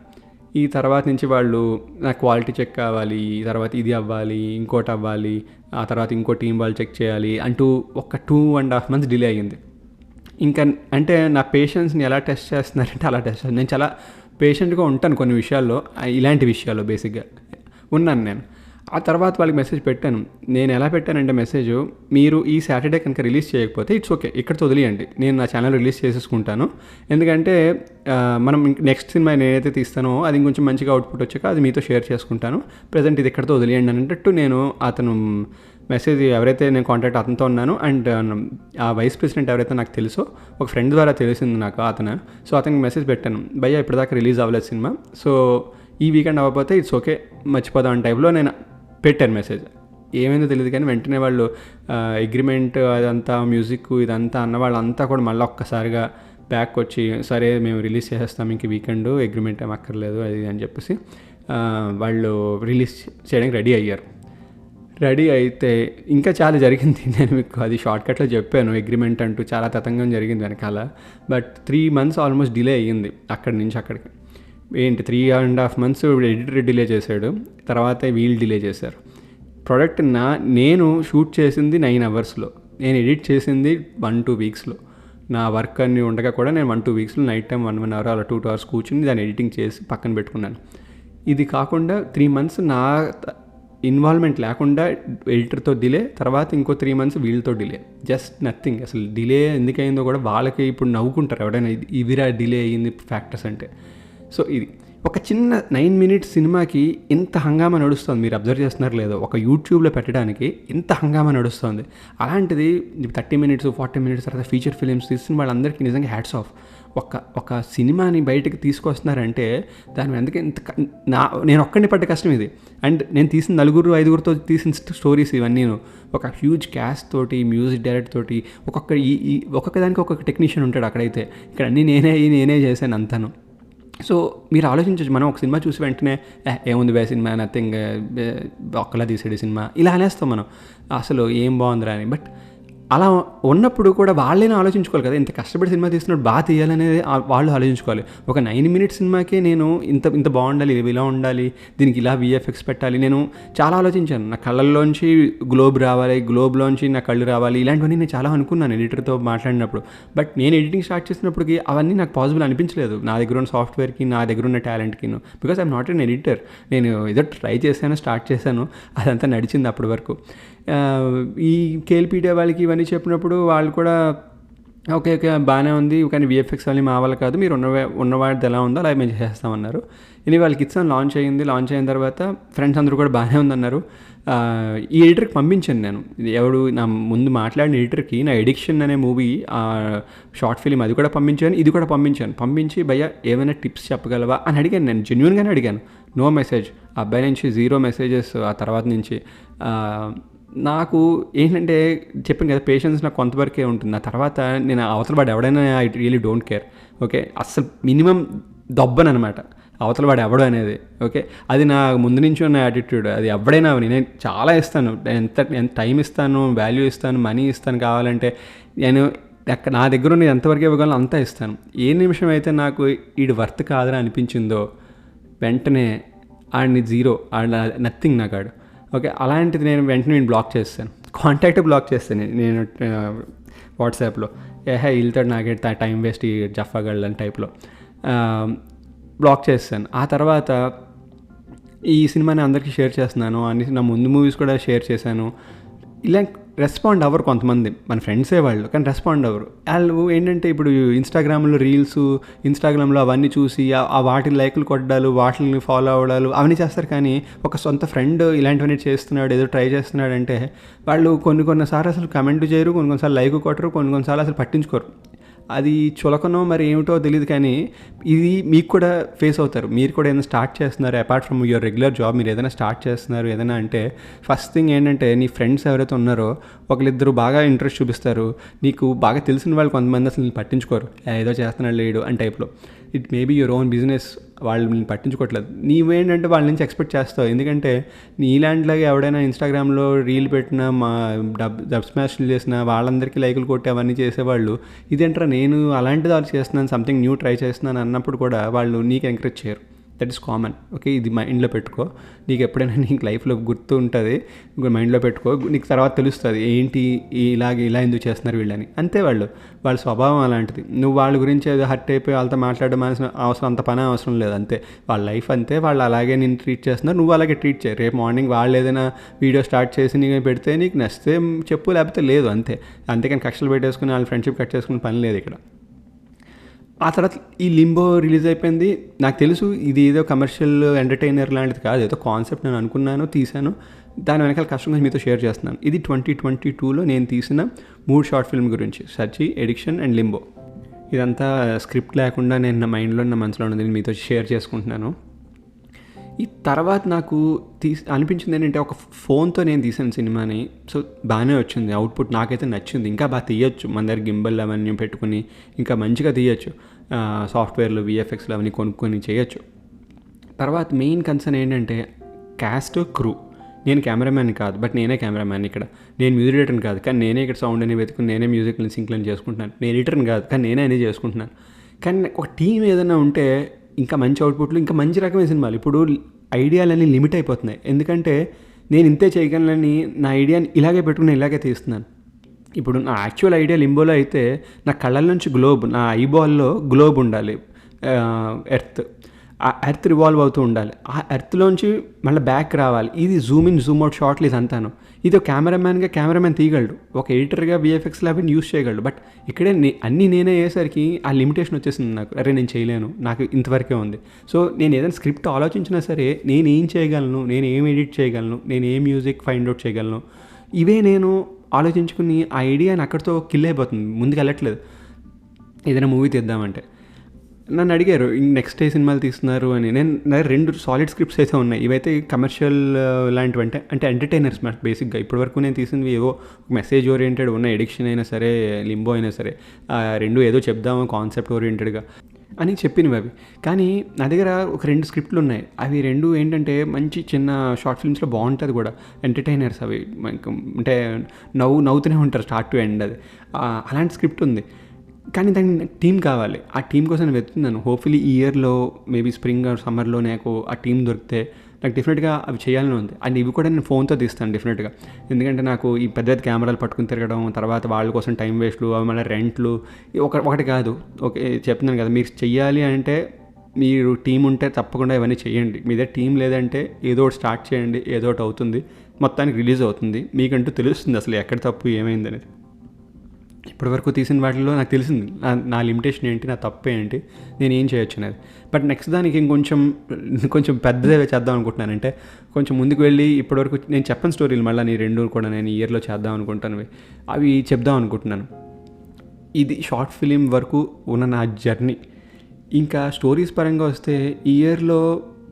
ఈ తర్వాత నుంచి వాళ్ళు నాకు క్వాలిటీ చెక్ కావాలి, తర్వాత ఇది అవ్వాలి, ఇంకోటి అవ్వాలి, ఆ తర్వాత ఇంకో టీం వాళ్ళు చెక్ చేయాలి అంటూ ఒక 2.5 months డిలే అయ్యింది. ఇంకా అంటే నా పేషెన్స్ని ఎలా టెస్ట్ చేస్తున్నారంటే అలా టెస్ట్ చేస్తాను. నేను చాలా పేషెంట్గా ఉంటాను కొన్ని విషయాల్లో, ఇలాంటి విషయాల్లో బేసిక్గా ఉన్నాను నేను. ఆ తర్వాత వాళ్ళకి మెసేజ్ పెట్టాను. నేను ఎలా పెట్టానంటే మెసేజ్, మీరు ఈ సాటర్డే కనుక రిలీజ్ చేయకపోతే ఇట్స్ ఓకే, ఇక్కడితో వదిలేయండి, నేను నా ఛానల్ రిలీజ్ చేసేసుకుంటాను. ఎందుకంటే మనం నెక్స్ట్ సినిమా నేనైతే తీస్తానో అది ఇంకొంచెం మంచిగా అవుట్పుట్ వచ్చాక అది మీతో షేర్ చేసుకుంటాను, ప్రజెంట్ ఇది ఇక్కడితో వదిలేయండి అన్నట్టు నేను అతను మెసేజ్ ఎవరైతే నేను కాంటాక్ట్ అతనితో ఉన్నాను అండ్ ఆ వైస్ ప్రెసిడెంట్ ఎవరైతే నాకు తెలుసో ఒక ఫ్రెండ్ ద్వారా తెలిసింది నాకు అతను. సో అతనికి మెసేజ్ పెట్టాను, భయ్యా ఇప్పటిదాకా రిలీజ్ అవ్వలేదు సినిమా, సో ఈ వీకెండ్ అవ్వకపోతే ఇట్స్ ఓకే మర్చిపోదాం అనే టైప్లో నేను పెట్టాను మెసేజ్. ఏమైందో తెలియదు కానీ వెంటనే వాళ్ళు అగ్రిమెంట్ అదంతా మ్యూజిక్ ఇదంతా అన్న వాళ్ళంతా కూడా మళ్ళీ ఒక్కసారిగా బ్యాక్ వచ్చి సరే మేము రిలీజ్ చేసేస్తాం ఇంక వీకెండ్, అగ్రిమెంట్ ఏం అక్కర్లేదు అది అని చెప్పేసి వాళ్ళు రిలీజ్ చేయడానికి రెడీ అయ్యారు. రెడీ అయితే ఇంకా చాలా జరిగింది, నేను మీకు అది షార్ట్కట్లో చెప్పాను. అగ్రిమెంట్ అంటూ చాలా తతంగం జరిగింది వెనకాల. బట్ 3 months ఆల్మోస్ట్ డిలే అయ్యింది అక్కడి నుంచి అక్కడికి. ఏంటి 3.5 months ఎడిటర్ డిలే చేశాడు, తర్వాత వీళ్ళు డిలే చేశారు. ప్రోడక్ట్ నేను షూట్ చేసింది 9 hours, నేను ఎడిట్ చేసింది 1-2 weeks. నా వర్క్ అన్నీ ఉండగా కూడా నేను 1-2 weeks నైట్ టైం 1 hour అలా 2 hours కూర్చుని దాన్ని ఎడిటింగ్ చేసి పక్కన పెట్టుకున్నాను. ఇది కాకుండా 3 months నా ఇన్వాల్వ్మెంట్ లేకుండా ఎడిటర్తో డిలే, తర్వాత ఇంకో 3 months వీళ్ళతో డిలే, జస్ట్ నథింగ్. అసలు డిలే ఎందుకయిందో కూడా వాళ్ళకి ఇప్పుడు నవ్వుకుంటారు ఎవడైనా ఇవిరా డిలే అయ్యింది ఫ్యాక్టర్స్ అంటే. సో ఇది ఒక చిన్న 9 minutes సినిమాకి ఇంత హంగామా నడుస్తుంది, మీరు అబ్జర్వ్ చేస్తున్నారు లేదో, ఒక యూట్యూబ్లో పెట్టడానికి ఇంత హంగామా నడుస్తుంది. అలాంటిది 30 minutes 40 minutes తర్వాత ఫీచర్ ఫిలిమ్స్ తీసిన వాళ్ళందరికీ నిజంగా హ్యాట్స్ ఆఫ్. ఒక సినిమాని బయటకు తీసుకొస్తున్నారంటే దాని ఎందుకు నేను ఒక్కడిని పడ్డ కష్టం ఇది. అండ్ నేను తీసిన 4-5 తీసిన స్టోరీస్ ఇవన్నీ ఒక హ్యూజ్ క్యాస్ట్ తోటి, మ్యూజిక్ డైరెక్టర్ తోటి, ఒక్కొక్క దానికి ఒక్కొక్క టెక్నీషియన్ ఉంటాడు. అక్కడైతే ఇక్కడ అన్నీ నేనే చేశాను అంతాను. సో మీరు ఆలోచించవచ్చు, మనం ఒక సినిమా చూసి వెంటనే ఏముంది సినిమా నథింగ్ ఒక్కలా తీసాడు సినిమా ఇలా అనేస్తాం మనం, అసలు ఏం బాగుందిరా అని. బట్ అలా ఉన్నప్పుడు కూడా వాళ్ళైనా ఆలోచించుకోవాలి కదా, ఇంత కష్టపడి సినిమా తీస్తున్నప్పుడు బాగా తీయాలనేది వాళ్ళు ఆలోచించుకోవాలి. ఒక 9 minutes సినిమాకే నేను ఇంత బాగుండాలి, ఇలా ఉండాలి, దీనికి ఇలా VFX పెట్టాలి, నేను చాలా ఆలోచించాను. నా కళ్ళల్లోంచి గ్లోబ్ రావాలి, గ్లోబ్లోంచి నా కళ్ళు రావాలి, ఇలాంటివన్నీ నేను చాలా అనుకున్నాను ఎడిటర్తో మాట్లాడినప్పుడు. బట్ నేను ఎడిటింగ్ స్టార్ట్ చేసినప్పటికీ అవన్నీ నాకు పాసిబుల్ అనిపించలేదు, నా దగ్గర ఉన్న సాఫ్ట్వేర్కి నా దగ్గర ఉన్న టాలెంట్కి. Because I'm not an editor. నేను ఏదో ట్రై చేశాను, స్టార్ట్ చేశాను, అదంతా నడిచింది అప్పటి వరకు. ఈ కేఎల్పీటీ వాళ్ళకి ఇవన్నీ చెప్పినప్పుడు వాళ్ళు కూడా ఓకే బాగానే ఉంది, కానీ VFX అన్నీ మా వాళ్ళు కాదు, మీరు ఉన్నవాడిది ఎలా ఉందో అలా మేము చేస్తామన్నారు. ఇది వాళ్ళకి ఇచ్చాను, లాంచ్ అయిన తర్వాత ఫ్రెండ్స్ అందరూ కూడా బాగానే ఉందన్నారు. ఈ ఎడిటర్కి పంపించాను నేను, ఎవడు నా ముందు మాట్లాడిన ఎడిటర్కి నా ఎడిక్షన్ అనే మూవీ షార్ట్ ఫిలిం అది కూడా పంపించాను, ఇది కూడా పంపించి భయ్యా ఏమైనా టిప్స్ చెప్పగలవా అని అడిగాను. నేను జెన్యూన్గానే అడిగాను. నో మెసేజ్, అబ్బాయి నుంచి 0 messages. ఆ తర్వాత నుంచి నాకు ఏంటంటే చెప్పాను కదా, పేషెన్స్ నాకు కొంతవరకే ఉంటుంది. ఆ తర్వాత నేను అవతల వాడు ఎవడైనా I really don't care. Okay, అస్సలు మినిమం దొబ్బనమాట అవతల వాడు ఎవడు అనేది. ఓకే, అది నా ముందు నుంచి ఉన్న యాటిట్యూడ్. అది ఎవడైనా నేను చాలా ఇస్తాను, ఎంత టైం ఇస్తాను, వాల్యూ ఇస్తాను, మనీ ఇస్తాను, కావాలంటే నేను నా దగ్గర ఉన్న ఎంతవరకు ఇవ్వగలను అంతా ఇస్తాను. ఏ నిమిషం అయితే నాకు వీడి వర్త్ కాదని అనిపించిందో వెంటనే ఆడిని 0, నథింగ్ నాకు ఆడు. ఓకే, అలాంటిది నేను వెంటనే బ్లాక్ చేస్తాను, కాంటాక్ట్ బ్లాక్ చేస్తాను నేను వాట్సాప్లో. వీళ్ళతో నాకే టైం వేస్ట్ ఈ జఫాగళ్ళు అని టైప్లో బ్లాక్ చేస్తాను. ఆ తర్వాత ఈ సినిమాని అందరికీ షేర్ చేస్తున్నాను, అన్ని నా ముందు మూవీస్ కూడా షేర్ చేశాను. ఇలా రెస్పాండ్ అవ్వరు కొంతమంది, మన ఫ్రెండ్సే వాళ్ళు, కానీ రెస్పాండ్ అవ్వరు. వాళ్ళు ఏంటంటే ఇప్పుడు ఇన్స్టాగ్రామ్లో రీల్స్, ఇన్స్టాగ్రామ్లో అవన్నీ చూసి ఆ వాటి లైకులు కొట్టాలు, వాటిని ఫాలో అవ్వడాలు అవన్నీ చేస్తారు. కానీ ఒక సొంత ఫ్రెండ్ ఇలాంటివన్నీ చేస్తున్నాడు, ఏదో ట్రై చేస్తున్నాడు అంటే వాళ్ళు కొన్నిసార్లు అసలు కమెంట్ చేయరు, కొన్నిసార్లు లైక్ కొట్టరు, కొన్నిసార్లు అసలు పట్టించుకోరు. అది చులకనో మరి ఏమిటో తెలియదు, కానీ ఇది మీకు కూడా ఫేస్ అవుతారు. మీరు కూడా ఏదైనా స్టార్ట్ చేస్తున్నారు, apart from your regular job మీరు ఏదైనా స్టార్ట్ చేస్తున్నారు ఏదైనా అంటే, ఫస్ట్ థింగ్ ఏంటంటే నీ ఫ్రెండ్స్ ఎవరైతే ఉన్నారో ఒకరిద్దరు బాగా ఇంట్రెస్ట్ చూపిస్తారు. నీకు బాగా తెలిసిన వాళ్ళు కొంతమంది అసలు నేను పట్టించుకోరు, ఏదో చేస్తున్నాడు లేడు అని టైప్లో. It may be your own business, వాళ్ళు నేను పట్టించుకోవట్లేదు. నీవేంటంటే వాళ్ళ నుంచి ఎక్స్పెక్ట్ చేస్తావు. ఎందుకంటే నీలాంటిలాగా ఎవడైనా ఇన్స్టాగ్రామ్లో రీల్ పెట్టినా, మా డబ్ స్మాష్లు చేసిన వాళ్ళందరికీ లైకులు కొట్టి అవన్నీ చేసేవాళ్ళు, ఇదేంట్రా నేను అలాంటిది వాళ్ళు చేస్తున్నాను, సంథింగ్ న్యూ ట్రై చేస్తున్నాను అన్నప్పుడు కూడా వాళ్ళు నీకు ఎంకరేజ్ చేయరు. That is common. ఓకే, ఇది మైండ్లో పెట్టుకో. నీకు ఎప్పుడైనా నీకు లైఫ్లో గుర్తు ఉంటుంది, మైండ్లో పెట్టుకో. నీకు తర్వాత తెలుస్తుంది ఏంటి ఇలా ఎందుకు చేస్తున్నారు వీళ్ళని. అంతే, వాళ్ళ స్వభావం అలాంటిది. నువ్వు వాళ్ళ గురించి ఏదో హర్ట్ అయిపోయి వాళ్ళతో మాట్లాడడం అవసరం, అంత పని అవసరం లేదు. అంతే, వాళ్ళ లైఫ్ అంతే, వాళ్ళు అలాగే నేను ట్రీట్ చేస్తున్నారు, నువ్వు అలాగే ట్రీట్ చేయి. రేపు మార్నింగ్ వాళ్ళు ఏదైనా వీడియో స్టార్ట్ చేసి నీకు పెడితే నీకు నచ్చితే చెప్పు, లేకపోతే లేదు. అంతే, అంతేకాని కక్షలు పెట్టేసుకుని వాళ్ళ ఫ్రెండ్షిప్ కట్ చేసుకునే పని లేదు ఇక్కడ. ఆ తర్వాత ఈ లింబో రిలీజ్ అయిపోయింది. నాకు తెలుసు ఇది ఏదో కమర్షియల్ ఎంటర్టైనర్ లాంటిది కాదు, ఏదో కాన్సెప్ట్ నేను అనుకున్నాను, తీశాను. దాని వెనకాల కష్టంగా మీతో షేర్ చేస్తున్నాను. ఇది 2022లో నేను తీసిన 3 షార్ట్ ఫిల్మ్ గురించి, సర్చి, ఎడిక్షన్ అండ్ లింబో. ఇదంతా స్క్రిప్ట్ లేకుండా నేను నా మైండ్లో, నా మనసులో ఉన్నది మీతో షేర్ చేసుకుంటున్నాను. ఈ తర్వాత నాకు అనిపించింది ఏంటంటే, ఒక ఫోన్తో నేను తీసాను సినిమాని. సో బాగానే వచ్చింది అవుట్పుట్, నాకైతే నచ్చింది. ఇంకా బాగా తీయచ్చు, మన దగ్గర గింబల్ అవన్నీ పెట్టుకుని ఇంకా మంచిగా తీయచ్చు. సాఫ్ట్వేర్లు, విఎఫ్ఎక్స్లు అవన్నీ కొనుక్కొని చేయొచ్చు. తర్వాత మెయిన్ కన్సర్న్ ఏంటంటే క్యాస్ట్, క్రూ. నేను కెమెరామ్యాన్ కాదు, బట్ నేనే కెమెరామ్యాన్ ఇక్కడ. నేను మ్యూజిక్ ఎడిటర్ని కాదు, కానీ నేనే ఇక్కడ సౌండ్ అని వెతుకుని నేనే మ్యూజిక్ని సింక్లను చేసుకుంటున్నాను. నేను ఎడిటర్ని కాదు, కానీ నేనే అన్నీ చేసుకుంటున్నాను. కానీ ఒక టీం ఏదైనా ఉంటే ఇంకా మంచి అవుట్పుట్లు, ఇంకా మంచి రకమైన సినిమాలు. ఇప్పుడు ఐడియాలన్నీ లిమిట్ అయిపోతున్నాయి, ఎందుకంటే నేను ఇంతే చేయగలనని నా ఐడియాని ఇలాగే పెట్టుకుని ఇలాగే తీస్తున్నాను. ఇప్పుడు నా యాక్చువల్ ఐడియా లింబోలో అయితే నా కళ్ళ నుంచి గ్లోబ్, నా ఐబాల్లో గ్లోబ్ ఉండాలి, ఎర్త్ రివాల్వ్ అవుతూ ఉండాలి. ఆ ఎర్త్లోంచి మళ్ళీ బ్యాక్ రావాలి. ఇది జూమ్ ఇన్ జూమ్ అవుట్ షాట్లు ఇది అంతాను. ఇది ఒక కెమెరామ్యాన్ తీయగలడు, ఒక ఎడిటర్గా విఎఫ్ఎక్స్ ల్యాబ్ని యూస్ చేయగలడు. బట్ ఇక్కడే అన్నీ నేనే అయ్యేసరికి ఆ లిమిటేషన్ వచ్చేసింది నాకు. అరే నేను చేయలేను, నాకు ఇంతవరకే ఉంది. సో నేను ఏదైనా స్క్రిప్ట్ ఆలోచించినా సరే నేను ఏం చేయగలను, నేను ఏం ఎడిట్ చేయగలను, నేను ఏ మ్యూజిక్ ఫైండ్ అవుట్ చేయగలను, ఇవే నేను ఆలోచించుకుని ఆ ఐడియాని అక్కడితో కిల్ అయిపోతుంది, ముందుకు వెళ్ళట్లేదు. ఏదైనా మూవీ తీద్దామంటే నన్ను అడిగారు నెక్స్ట్ ఏ సినిమాలు తీస్తున్నారు అని. నేను 2 సాలిడ్ స్క్రిప్ట్స్ అయితే ఉన్నాయి. ఇవైతే కమర్షియల్ లాంటివి, అంటే ఎంటర్టైనర్స్ మాట బేసిక్గా. ఇప్పటివరకు నేను తీసినవి ఏవో మెసేజ్ ఓరియంటెడ్ ఉన్నాయి, ఎడిక్షన్ అయినా సరే, లింబో అయినా సరే. 2 ఏదో చెప్దాము కాన్సెప్ట్ ఓరియంటెడ్గా అని చెప్పినవి అవి. కానీ నా దగ్గర ఒక 2 స్క్రిప్ట్లు ఉన్నాయి. అవి 2 ఏంటంటే మంచి చిన్న షార్ట్ ఫిల్మ్స్లో బాగుంటుంది కూడా, ఎంటర్టైనర్స్ అవి. అంటే నవ్వుతూనే ఉంటారు స్టార్ట్ టు ఎండ్. అది అలాంటి స్క్రిప్ట్ ఉంది. కానీ దానికి టీం కావాలి. ఆ టీం కోసం నేను వెతుకుతున్నాను. హోప్ఫుల్లీ ఈ ఇయర్లో మేబీ స్ప్రింగ్ ఆర్ సమ్మర్లో నాకు ఆ టీం దొరికితే నాకు డెఫినెట్గా అవి చేయాలని ఉంది. అండ్ ఇవి కూడా నేను ఫోన్తో తీస్తాను డెఫినెట్గా. ఎందుకంటే నాకు ఈ పెద్ద కెమెరాలు పట్టుకుని తిరగడం, తర్వాత వాళ్ళ కోసం టైం వేస్ట్లు, అవి మళ్ళీ రెంట్లు, ఒకటి కాదు. ఓకే, చెప్తున్నాను కదా, మీరు చెయ్యాలి అంటే మీరు టీం ఉంటే తప్పకుండా ఇవన్నీ చేయండి. మీ దగ్గర టీం లేదంటే ఏదో ఒకటి స్టార్ట్ చేయండి, ఏదో ఒకటి అవుతుంది, మొత్తానికి రిలీజ్ అవుతుంది. మీకంటూ తెలుస్తుంది అసలు ఎక్కడ తప్పు ఏమైంది అనేది. ఇప్పటివరకు తీసిన వాటిల్లో నాకు తెలిసింది నా లిమిటేషన్ ఏంటి, నా తప్పు ఏంటి, నేను ఏం చేయొచ్చు అనేది. బట్ నెక్స్ట్ దానికి కొంచెం పెద్దదే చేద్దాం అనుకుంటున్నాను. అంటే కొంచెం ముందుకు వెళ్ళి ఇప్పటివరకు నేను చెప్పని స్టోరీలు మళ్ళీ నీ 2 కూడా నేను ఈ ఇయర్లో చేద్దాం అనుకుంటాను. అవి చెప్దాం అనుకుంటున్నాను. ఇది షార్ట్ ఫిలిం వరకు ఉన్న నా జర్నీ. ఇంకా స్టోరీస్ పరంగా వస్తే ఈ ఇయర్లో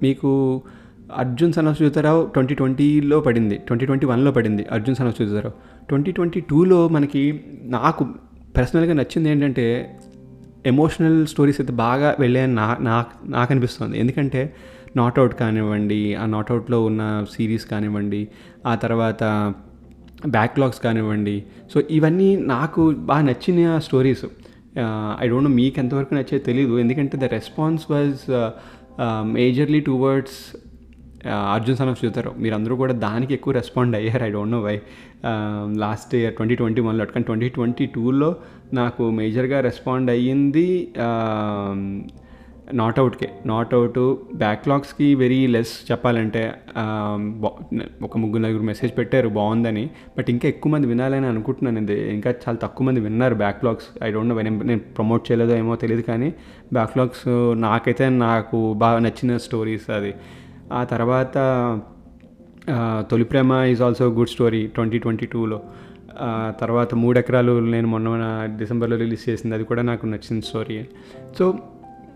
మీకు అర్జున్ సన్ ఆఫ్ సీతారావు 2020లో పడింది, 2021లో పడింది అర్జున్ సన్ ఆఫ్ సీతారావు. 2022లో మనకి నాకు పర్సనల్గా నచ్చింది ఏంటంటే ఎమోషనల్ స్టోరీస్ అయితే బాగా వెళ్ళాయని నాకు అనిపిస్తుంది. ఎందుకంటే నాట్అవుట్ కానివ్వండి, ఆ నాట్అవుట్లో ఉన్న సిరీస్ కానివ్వండి, ఆ తర్వాత బ్యాక్లాగ్స్ కానివ్వండి, సో ఇవన్నీ నాకు బాగా నచ్చిన స్టోరీస్. ఐ డోంట్ నో మీకు ఎంతవరకు నచ్చేది తెలీదు, ఎందుకంటే the response was majorly towards Arjun son of Sitaravu. మీరందరూ కూడా దానికి ఎక్కువ రెస్పాండ్ అయ్యారు. I don't know why. Last year 2021లో, కానీ 2022లో నాకు మేజర్గా రెస్పాండ్ అయ్యింది నాట్ అవుట్ బ్యాక్లాగ్స్కి వెరీ లెస్ చెప్పాలంటే. ఒక 3-4 మెసేజ్ పెట్టారు బాగుందని, బట్ ఇంకా ఎక్కువ మంది వినాలని అనుకుంటున్నాను. ఇది ఇంకా చాలా తక్కువ మంది విన్నారు బ్యాక్లాగ్స్. ఐ డోంట్ నో, నేను ప్రమోట్ చేయలేదో ఏమో తెలియదు, కానీ బ్యాక్లాగ్స్ నాకు బాగా నచ్చిన స్టోరీస్ అది. ఆ తర్వాత తొలి ప్రేమ ఈజ్ ఆల్సో గుడ్ స్టోరీ 2022లో. తర్వాత 3 ఎకరాలు నేను మొన్న డిసెంబర్లో రిలీజ్ చేసింది, అది కూడా నాకు నచ్చిన స్టోరీ. సో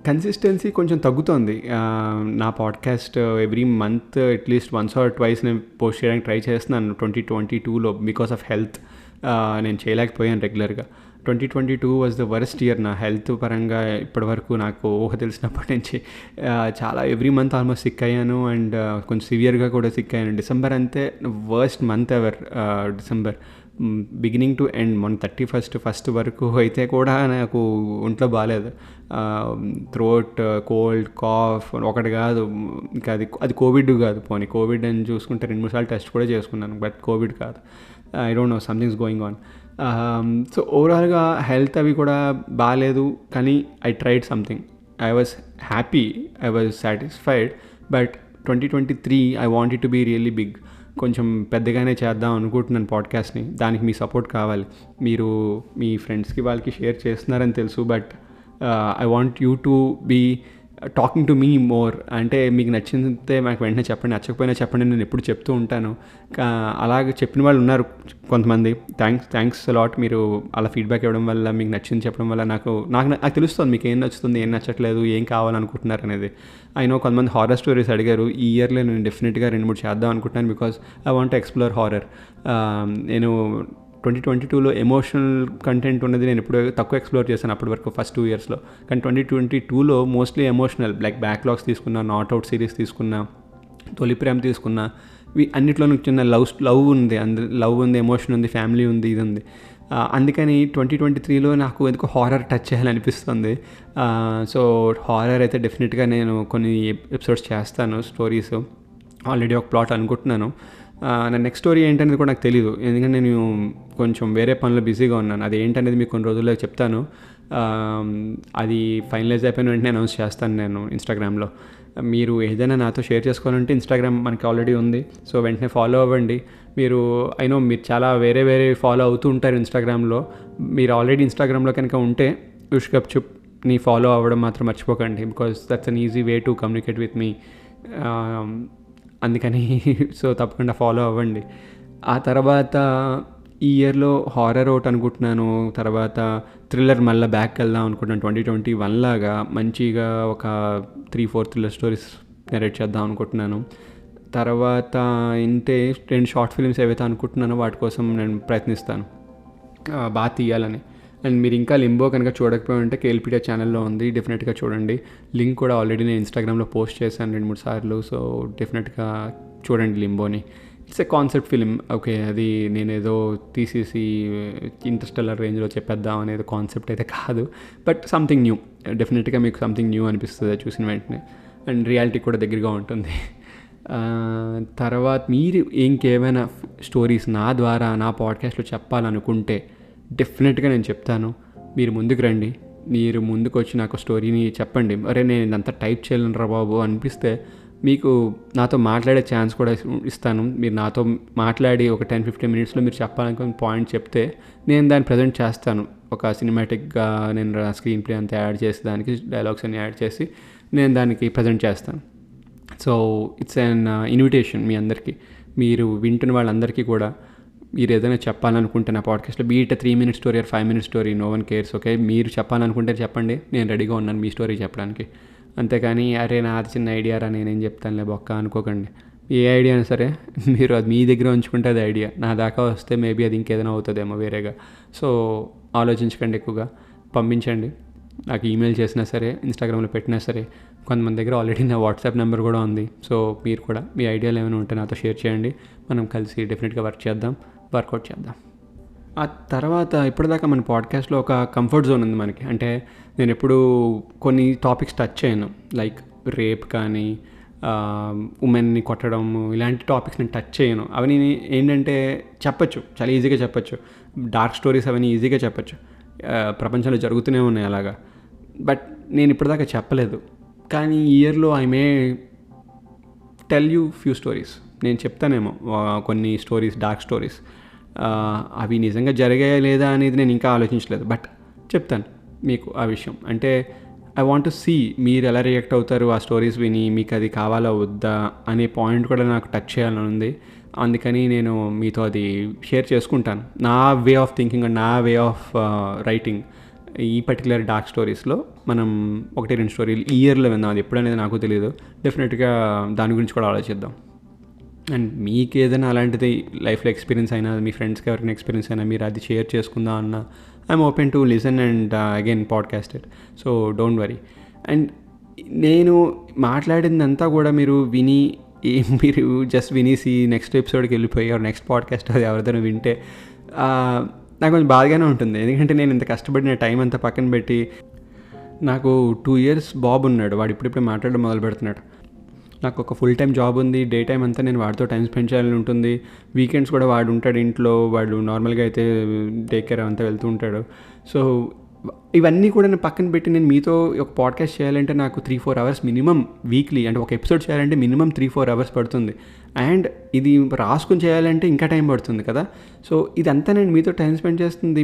కన్సిస్టెన్సీ కొంచెం తగ్గుతోంది. నా podcast every month at least once or twice నేను పోస్ట్ చేయడానికి ట్రై చేస్తున్నాను 2022లో. బికాస్ ఆఫ్ హెల్త్ నేను చేయలేకపోయాను రెగ్యులర్గా. 2022 వాజ్ ద వర్స్ట్ ఇయర్ నా హెల్త్ పరంగా ఇప్పటివరకు. నాకు ఊహ తెలిసినప్పటి నుంచి చాలా ఎవ్రీ మంత్ ఆల్మోస్ట్ సిక్ అయ్యాను, అండ్ కొంచెం సివియర్గా కూడా సిక్ అయ్యాను. డిసెంబర్ అంతే worst month ever. December beginning to end, మొన్న 31st వరకు అయితే కూడా నాకు ఒంట్లో బాగాలేదు. థ్రోట్, కోల్డ్, కాఫ్ ఒకటి కాదు. ఇంకా అది కోవిడ్ కాదు. పోనీ కోవిడ్ అని చూసుకుంటే 2-3 సార్లు టెస్ట్ కూడా చేసుకున్నాను, బట్ కోవిడ్ కాదు. I don't know, something's going on. So ఓవరాల్గా హెల్త్ అవి కూడా బాగాలేదు, కానీ I tried something. I was happy, I was satisfied. But 2023 I want it to be really big. కొంచెం పెద్దగానే చేద్దాం అనుకుంటున్నాను పాడ్కాస్ట్ని. దానికి మీ సపోర్ట్ కావాలి. మీరు మీ ఫ్రెండ్స్కి వాళ్ళకి షేర్ చేస్తున్నారని తెలుసు, but I want you to be talking to me more. అంటే మీకు నచ్చితే నాకు వెంటనే చెప్పండి, నచ్చకపోయినా చెప్పండి, నేను ఎప్పుడు చెప్తూ ఉంటాను. అలాగే చెప్పిన వాళ్ళు ఉన్నారు కొంతమంది. Thanks a lot. మీరు అలా ఫీడ్బ్యాక్ ఇవ్వడం వల్ల, మీకు నచ్చింది చెప్పడం వల్ల నాకు తెలుస్తుంది మీకు ఏం నచ్చుతుంది, ఏం నచ్చట్లేదు, ఏం కావాలనుకుంటున్నారు అనేది. అయినో కొంతమంది హారర్ స్టోరీస్ అడిగారు. ఈ ఇయర్లో నేను డెఫినెట్గా 2-3 చేద్దాం అనుకుంటున్నాను, because I want to explore horror. నేను 2022లో ఎమోషనల్ కంటెంట్ ఉన్నది నేను ఎప్పుడు తక్కువ ఎక్స్ప్లోర్ చేశాను అప్పటి వరకు ఫస్ట్ 2 ఇయర్స్లో. కానీ 2022లో మోస్ట్లీ ఎమోషనల్, లైక్ బ్యాక్లాగ్స్ తీసుకున్నా, నాట్ అవుట్ సిరీస్ తీసుకున్నా, తొలి ప్రేమ తీసుకున్నా, అన్నిట్లోనూ చిన్న లవ్ ఉంది, ఎమోషన్ ఉంది, ఫ్యామిలీ ఉంది, ఇది ఉంది. అందుకని 2023లో నాకు ఎందుకు హారర్ టచ్ చేయాలనిపిస్తుంది. సో హారర్ అయితే డెఫినెట్గా నేను కొన్ని ఎపిసోడ్స్ చేస్తాను. స్టోరీస్ ఆల్రెడీ ఒక ప్లాట్ అనుకుంటున్నాను. నా నెక్స్ట్ స్టోరీ ఏంటనేది కూడా నాకు తెలియదు, ఎందుకంటే నేను కొంచెం వేరే పనులు బిజీగా ఉన్నాను. అది ఏంటనేది మీకు కొన్ని రోజుల్లో చెప్తాను. అది ఫైనలైజ్ అయిపోయిన వెంటనే అనౌన్స్ చేస్తాను నేను ఇన్స్టాగ్రామ్లో. మీరు ఏదైనా నాతో షేర్ చేసుకోవాలంటే ఇన్స్టాగ్రామ్ మనకి ఆల్రెడీ ఉంది, సో వెంటనే ఫాలో అవ్వండి. మీరు మీరు చాలా వేరే ఫాలో అవుతూ ఉంటారు ఇన్స్టాగ్రామ్లో. మీరు ఆల్రెడీ ఇన్స్టాగ్రామ్లో కనుక ఉంటే ఉష్కప్చుప్ని ఫాలో అవ్వడం మాత్రం మర్చిపోకండి, because that's an easy way to communicate with me. అందుకని సో తప్పకుండా ఫాలో అవ్వండి. ఆ తర్వాత ఈ ఇయర్లో హారర్ ఒకటి అనుకుంటున్నాను, తర్వాత థ్రిల్లర్ మళ్ళీ బ్యాక్ వెళ్దాం అనుకుంటున్నాను. 2021 లాగా మంచిగా ఒక 3-4 థ్రిల్లర్ స్టోరీస్ నరేట్ చేద్దాం అనుకుంటున్నాను. తర్వాత 2 షార్ట్ ఫిల్మ్స్ ఏవైతే అనుకుంటున్నానో వాటి కోసం నేను ప్రయత్నిస్తాను బాగా తీయాలని. అండ్ మీరు ఇంకా లింబో కనుక చూడకపోయి ఉంటే కేఎల్పీడియా ఛానల్లో ఉంది, డెఫినెట్గా చూడండి. లింక్ కూడా ఆల్రెడీ నేను ఇన్స్టాగ్రామ్లో పోస్ట్ చేశాను 2-3 సార్లు, సో డెఫినెట్గా చూడండి లింబోని. It's a concept film. Okay, అది నేనేదో తీసేసి ఇంటర్స్టెల్లర్ రేంజ్లో చెప్పేద్దాం అనేది కాన్సెప్ట్ అయితే కాదు, బట్ సంథింగ్ న్యూ. డెఫినెట్గా మీకు సంథింగ్ న్యూ అనిపిస్తుంది చూసిన వెంటనే, అండ్ రియాలిటీ కూడా దగ్గరగా ఉంటుంది. తర్వాత మీరు ఇంకేమైనా స్టోరీస్ నా ద్వారా నా పాడ్కాస్ట్లో చెప్పాలనుకుంటే డెఫినెట్గా నేను చెప్తాను. మీరు ముందుకు రండి, మీరు ముందుకు వచ్చి నాకు స్టోరీని చెప్పండి. అరే నేను ఇదంతా టైప్ చేయలేను రా బాబు అనిపిస్తే మీకు నాతో మాట్లాడే ఛాన్స్ కూడా ఇస్తాను. మీరు నాతో మాట్లాడి ఒక 10-15 మినిట్స్లో మీరు చెప్పాలనుకున్న పాయింట్ చెప్తే నేను దాన్ని ప్రజెంట్ చేస్తాను. ఒక సినిమాటిక్గా నేను స్క్రీన్ ప్లే అంతా యాడ్ చేసి, దానికి డైలాగ్స్ అన్ని యాడ్ చేసి నేను దానికి ప్రజెంట్ చేస్తాను. సో ఇట్స్ అన్ ఇన్విటేషన్ మీ అందరికీ, మీరు వింటున్న వాళ్ళందరికీ కూడా. మీరు ఏదైనా చెప్పాలనుకుంటే నా పాడ్కాస్ట్లో, be it 3 minute story or 5 minute story, no one cares. Okay, మీరు చెప్పాలనుకుంటే చెప్పండి, నేను రెడీగా ఉన్నాను మీ స్టోరీ చెప్పడానికి. అంతేకాని అరే నాది చిన్న ఐడియా రా నేనేం చెప్తానులే బొక్క అనుకోకండి. ఏ ఐడియా అయినా సరే మీరు అది మీ దగ్గర ఉంచుకుంటే అది ఐడియా, నా దాకా వస్తే మేబీ అది ఇంకేదైనా అవుతుందేమో వేరేగా. సో ఆలోచించకండి, ఎక్కువగా పంపించండి. నాకు ఈమెయిల్ చేసినా సరే, ఇన్స్టాగ్రామ్లో పెట్టినా సరే. కొంతమంది దగ్గర ఆల్రెడీ నా వాట్సాప్ నెంబర్ కూడా ఉంది. సో మీరు కూడా మీ ఐడియాలు ఏమైనా ఉంటే నాతో షేర్ చేయండి, మనం కలిసి డెఫినెట్గా వర్కౌట్ చేద్దాం. ఆ తర్వాత ఇప్పటిదాకా మన పాడ్కాస్ట్లో ఒక కంఫర్ట్ జోన్ ఉంది మనకి. అంటే నేను ఎప్పుడు కొన్ని టాపిక్స్ టచ్ చేయను, లైక్ రేప్ కానీ, ఉమెన్ని కొట్టడం, ఇలాంటి టాపిక్స్ నేను టచ్ చేయను. అవన్నీ ఏంటంటే చెప్పచ్చు, చాలా ఈజీగా చెప్పచ్చు. డార్క్ స్టోరీస్ అవన్నీ ఈజీగా చెప్పచ్చు, ప్రపంచంలో జరుగుతూనే ఉన్నాయి అలాగా. బట్ నేను ఇప్పటిదాకా చెప్పలేదు. కానీ ఈ ఇయర్లో I may tell you few stories. నేను చెప్తానేమో కొన్ని స్టోరీస్, డార్క్ స్టోరీస్. అవి నిజంగా జరిగాయా లేదా అనేది నేను ఇంకా ఆలోచించలేదు, బట్ చెప్తాను మీకు ఆ విషయం. అంటే ఐ వాంట్ టు సీ మీరు ఎలా రియాక్ట్ అవుతారు ఆ స్టోరీస్ విని, మీకు అది కావాలా వద్దా అనే పాయింట్ కూడా నాకు టచ్ చేయాలని ఉంది. అందుకని నేను మీతో అది షేర్ చేసుకుంటాను, నా వే ఆఫ్ థింకింగ్ అండ్ నా వే ఆఫ్ రైటింగ్. ఈ పర్టికులర్ డార్క్ స్టోరీస్లో మనం 1-2 స్టోరీలు ఈ ఇయర్లో విందాం. అది ఎప్పుడనేది నాకు తెలియదు. డెఫినెట్గా దాని గురించి కూడా ఆలోచిద్దాం. అండ్ మీకు ఏదైనా అలాంటిది లైఫ్లో ఎక్స్పీరియన్స్ అయినా, మీ ఫ్రెండ్స్కి ఎవరికైనా ఎక్స్పీరియన్స్ అయినా, మీరు అది షేర్ చేసుకుందాం అన్న, I'm open to listen and again podcast it. So don't worry. And నేను మాట్లాడిందంతా కూడా మీరు విని, మీరు జస్ట్ వినేసి నెక్స్ట్ ఎపిసోడ్కి వెళ్ళిపోయి నెక్స్ట్ పాడ్కాస్ట్ అది ఎవరిదైనా వింటే నాకు కొంచెం బాధగానే ఉంటుంది. ఎందుకంటే నేను ఇంత కష్టపడిన టైం అంతా పక్కన పెట్టి, నాకు 2 years బాబు ఉన్నాడు, వాడు ఇప్పుడిప్పుడే మాట్లాడడం మొదలు పెడుతున్నాడు. నాకు ఒక ఫుల్ టైం జాబ్ ఉంది, డే టైం అంతా నేను వాడితో టైం స్పెండ్ చేయాలని ఉంటుంది. వీకెండ్స్ కూడా వాడు ఉంటాడు ఇంట్లో, వాడు నార్మల్గా అయితే డే కేర్ అంతా వెళ్తూ ఉంటాడు. సో ఇవన్నీ కూడా నేను పక్కన పెట్టి నేను మీతో ఒక పాడ్కాస్ట్ చేయాలంటే నాకు 3-4 hours మినిమం వీక్లీ, అంటే ఒక ఎపిసోడ్ చేయాలంటే మినిమం 3-4 hours పడుతుంది. అండ్ ఇది రాసుకుని చేయాలంటే ఇంకా టైం పడుతుంది కదా. సో ఇదంతా నేను మీతో టైం స్పెండ్ చేస్తుంది.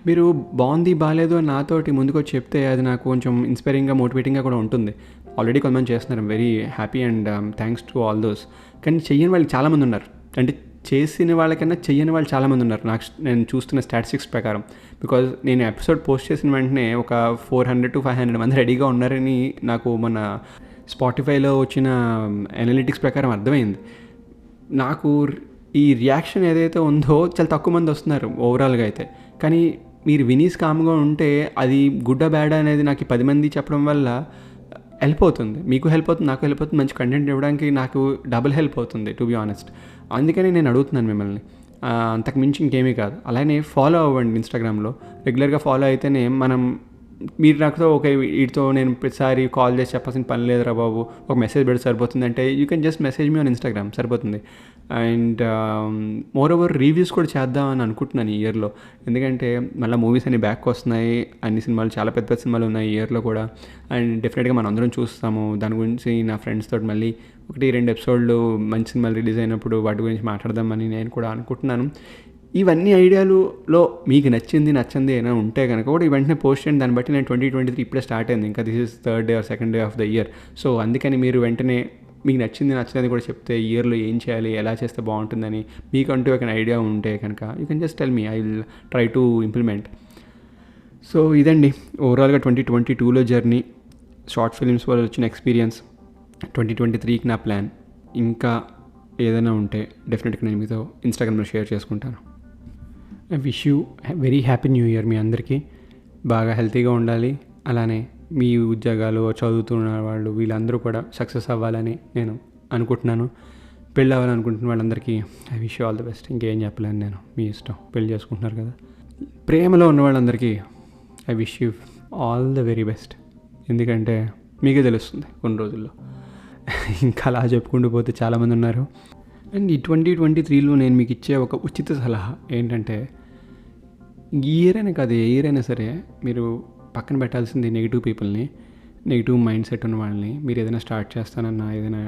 మీరు బాగుంది బాగాలేదు అని నాతోటి ముందుకు వచ్చి చెప్తే అది నాకు కొంచెం ఇన్స్పైరింగ్గా, మోటివేటింగ్గా కూడా ఉంటుంది. ఆల్రెడీ కొంతమంది చేస్తున్నారు, very happy and thanks to all those. కానీ చెయ్యని వాళ్ళు చాలామంది ఉన్నారు. అంటే చేసిన వాళ్ళకన్నా చెయ్యని వాళ్ళు చాలామంది ఉన్నారు నేను చూస్తున్న స్టాటిస్టిక్స్ ప్రకారం. బికాజ్ నేను ఎపిసోడ్ పోస్ట్ చేసిన వెంటనే ఒక 400-500 మంది రెడీగా ఉన్నారని నాకు మన స్పాటిఫైలో వచ్చిన అనలిటిక్స్ ప్రకారం అర్థమైంది. నాకు ఈ రియాక్షన్ ఏదైతే ఉందో చాలా తక్కువ మంది వస్తున్నారు ఓవరాల్గా అయితే. కానీ మీరు వినీస్ కామ్గా ఉంటే అది గుడ్డ బ్యాడ్ అనేది నాకు 10 మంది చెప్పడం వల్ల హెల్ప్ అవుతుంది. మీకు హెల్ప్ అవుతుంది, నాకు హెల్ప్ అవుతుంది. మంచి కంటెంట్ ఇవ్వడానికి నాకు డబుల్ హెల్ప్ అవుతుంది, టు బి ఆనెస్ట్. అందుకని నేను అడుగుతున్నాను మిమ్మల్ని, అంతకుమించి ఇంకేమీ కాదు. అలానే ఫాలో అవ్వండి ఇన్స్టాగ్రామ్లో. రెగ్యులర్గా ఫాలో అయితేనే మీరు నాకుతో వీటితో నేను ప్రతిసారి కాల్ చేసి చెప్పాల్సిన పని లేదురా బాబు, ఒక మెసేజ్ పెడితే సరిపోతుంది అంటే you can just message me on Instagram, సరిపోతుంది. అండ్ మోర్ ఓవర్ రివ్యూస్ కూడా చేద్దామని అనుకుంటున్నాను ఈ ఇయర్లో. ఎందుకంటే మళ్ళీ మూవీస్ అన్ని బ్యాక్ వస్తున్నాయి, అన్ని సినిమాలు, చాలా పెద్ద పెద్ద సినిమాలు ఉన్నాయి ఈ ఇయర్లో కూడా. అండ్ డెఫినెట్గా మనం అందరం చూస్తాము. దాని గురించి నా ఫ్రెండ్స్ తోటి మళ్ళీ 1-2 ఎపిసోడ్లు మంచి సినిమాలు రిలీజ్ అయినప్పుడు వాటి గురించి మాట్లాడదామని నేను కూడా అనుకుంటున్నాను. ఇవన్నీ ఐడియాలలో మీకు నచ్చంది ఏమైనా ఉంటే కనుక కూడా వెంటనే పోస్ట్ చేయండి. దాన్ని బట్టి నేను 2023 ఇప్పుడే స్టార్ట్ అయింది, ఇంకా this is 3rd day or 2nd day of the year. So అందుకని మీరు వెంటనే మీకు నచ్చలేదు కూడా చెప్తే, ఈ ఇయర్లో ఏం చేయాలి, ఎలా చేస్తే బాగుంటుందని మీకంటూ ఒక ఐడియా ఉంటే కనుక you can just tell me, I will try to implement. So ఇదండి ఓవరాల్గా 2022లో జర్నీ, షార్ట్ ఫిల్మ్స్ వల్ల వచ్చిన ఎక్స్పీరియన్స్. 2023కి నా ప్లాన్. ఇంకా ఏదైనా ఉంటే డెఫినెట్గా నేను మీతో ఇన్స్టాగ్రామ్లో షేర్ చేసుకుంటాను. I wish you very happy new year. మీ అందరికీ బాగా హెల్తీగా ఉండాలి. అలానే మీ ఉద్యోగాలు, చదువుతున్న వాళ్ళు, వీళ్ళందరూ కూడా సక్సెస్ అవ్వాలని నేను అనుకుంటున్నాను. పెళ్ళి అవ్వాలనుకుంటున్న వాళ్ళందరికీ I wish you all the best. ఇంకేం చెప్పలేను నేను, మీ ఇష్టం. పెళ్ళి చేసుకుంటున్నారు కదా. ప్రేమలో ఉన్న వాళ్ళందరికీ I wish you all the very best. ఎందుకంటే మీకే తెలుస్తుంది కొన్ని రోజుల్లో. ఇంకా అలా చెప్పుకుంటూ పోతే చాలామంది ఉన్నారు. అండ్ ఈ 2023లో నేను మీకు ఇచ్చే ఒక ఉచిత సలహా ఏంటంటే, ఈ ఇయర్ అయినా కాదు, ఏ ఇయర్ అయినా సరే మీరు పక్కన పెట్టాల్సింది నెగిటివ్ పీపుల్ని, నెగిటివ్ మైండ్ సెట్ ఉన్న వాళ్ళని. మీరు ఏదైనా స్టార్ట్ చేస్తానన్నా, ఏదైనా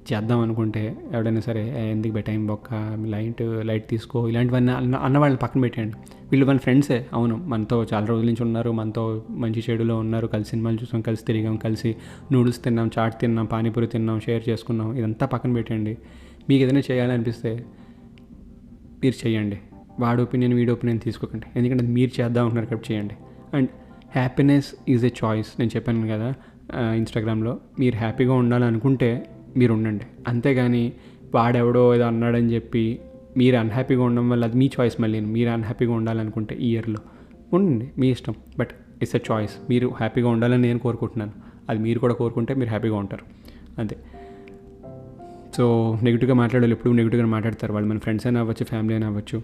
చేద్దాం అనుకుంటే ఎవడైనా సరే ఎందుకు టైం బొక్క, లైట్ తీసుకో, ఇలాంటివన్నీ అన్న వాళ్ళని పక్కన పెట్టండి. వీళ్ళు మన ఫ్రెండ్సే, అవును, మనతో చాలా రోజుల నుంచి ఉన్నారు, మనతో మంచి చెడులో ఉన్నారు, కలిసి సినిమాలు చూసాం, కలిసి తిరిగాం, కలిసి నూడిల్స్ తిన్నాం, చాట్ తిన్నాం, పానీపూరి తిన్నాం, షేర్ చేసుకున్నాం. ఇదంతా పక్కన పెట్టండి. మీకు ఏదైనా చేయాలనిపిస్తే మీరు చేయండి. వాడి ఒపీనియన్, వీడి ఒపీనియన్ తీసుకోకండి. ఎందుకంటే మీరు చేద్దాం ఉంటున్నారు కాబట్టి చేయండి. And happiness is a choice. నేను చెప్పాను కదా ఇన్స్టాగ్రామ్లో, మీరు హ్యాపీగా ఉండాలనుకుంటే మీరు ఉండండి. అంతేగాని వాడెవడో ఏదో అన్నాడని చెప్పి మీరు అన్హ్యాపీగా ఉండడం వల్ల అది మీ చాయిస్. మళ్ళీ మీరు అన్హ్యాపీగా ఉండాలనుకుంటే ఈ ఇయర్లో ఉండండి, మీ ఇష్టం. But it's a choice. మీరు హ్యాపీగా ఉండాలని నేను కోరుకుంటున్నాను. అది మీరు కూడా కోరుకుంటే మీరు హ్యాపీగా ఉంటారు, అంతే. సో నెగిటివ్గా మాట్లాడాలి, ఎప్పుడు నెగిటివ్గా మాట్లాడతారు వాళ్ళు. మన ఫ్రెండ్స్ అయినా అవ్వచ్చు, ఫ్యామిలీ అయినా అవ్వచ్చు.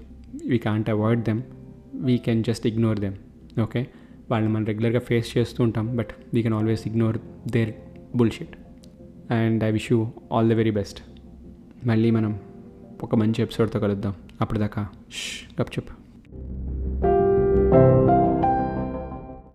We can't avoid them, we can just ignore them. Okay, వాళ్ళని మనం రెగ్యులర్గా ఫేస్ చేస్తూ ఉంటాం, but we can always ignore their bullshit. And I wish you all the very best. మళ్ళీ మనం ఒక మంచి ఎపిసోడ్తో కలుద్దాం. అప్పటిదాకా గప్ చెప్పు.